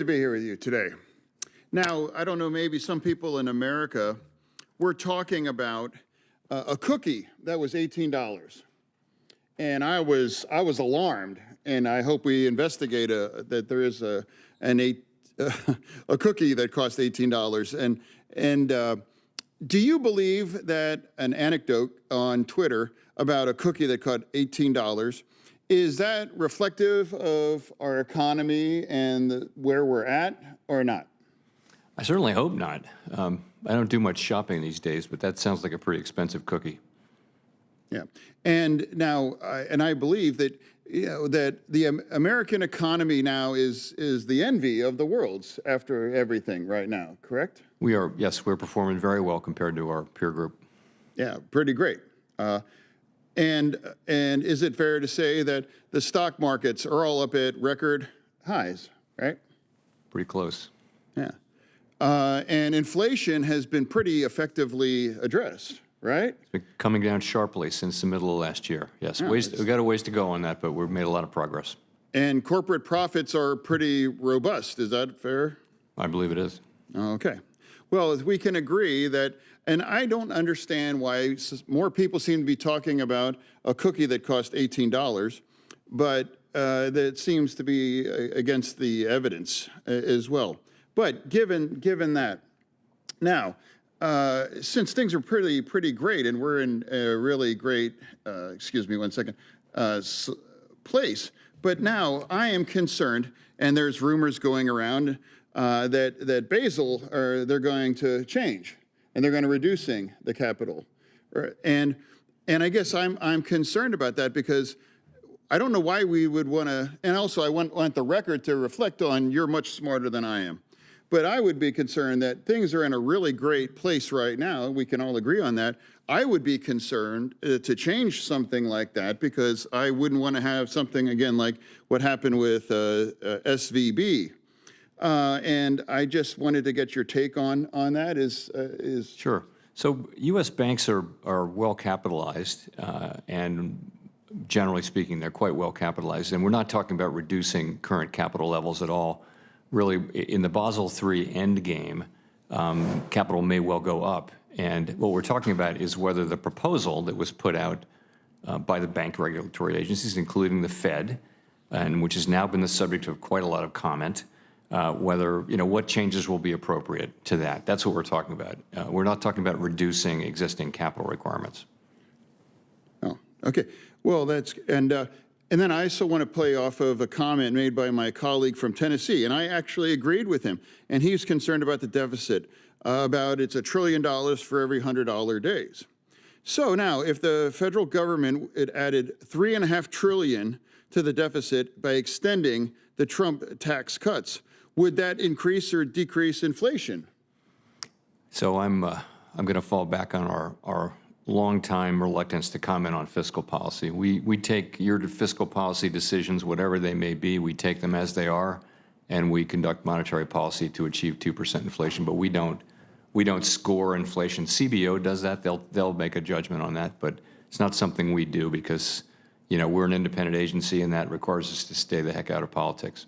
be here with you today. Now, I don't know, maybe some people in America were talking about a cookie that was $18. And I was alarmed, and I hope we investigate that there is a cookie that cost $18. And do you believe that an anecdote on Twitter about a cookie that cost $18, is that reflective of our economy and where we're at, or not? I certainly hope not. I don't do much shopping these days, but that sounds like a pretty expensive cookie. Yeah, and now, and I believe that that the American economy now is the envy of the world after everything right now. Correct? We are. Yes, we're performing very well compared to our peer group. Yeah, pretty great. And is it fair to say that the stock markets are all up at record highs? Right? Pretty close. Yeah. And inflation has been pretty effectively addressed, right? It's been coming down sharply since the middle of last year. Yes, Yeah, we've got a ways to go on that, but we've made a lot of progress. And corporate profits are pretty robust. Is that fair? I believe it is. Okay. Well, we can agree that, and I don't understand why more people seem to be talking about a cookie that cost $18, but that seems to be against the evidence as well. But given that, now, since things are pretty great, and we're in a really great, excuse me one second, place, but now I am concerned, and there's rumors going around that Basel, they're going to change, and they're going to reducing the capital, and I guess I'm concerned about that because I don't know why we would want to, and also I want the record to reflect on you're much smarter than I am. But I would be concerned that things are in a really great place right now. We can all agree on that. I would be concerned to change something like that because I wouldn't want to have something, again, like what happened with SVB. And I just wanted to get your take on that. Sure. So U.S. banks are well capitalized, and generally speaking, they're quite well capitalized. And we're not talking about reducing current capital levels at all. Really, in the Basel III endgame, capital may well go up. And what we're talking about is whether the proposal that was put out by the bank regulatory agencies, including the Fed, and which has now been the subject of quite a lot of comment, whether, what changes will be appropriate to that. That's what we're talking about. We're not talking about reducing existing capital requirements. Oh, okay. Well, and then I also want to play off of a comment made by my colleague from Tennessee, and I actually agreed with him. And he's concerned about the deficit, about it's $1 trillion for every $100 days. So now, if the federal government had added $3.5 trillion to the deficit by extending the Trump tax cuts, would that increase or decrease inflation? So I'm going to fall back on our long-time reluctance to comment on fiscal policy. We take your fiscal policy decisions, whatever they may be, we take them as they are, and we conduct monetary policy to achieve 2% inflation. But we don't score inflation. CBO does that. They'll make a judgment on that, but it's not something we do because we're an independent agency, and that requires us to stay the heck out of politics.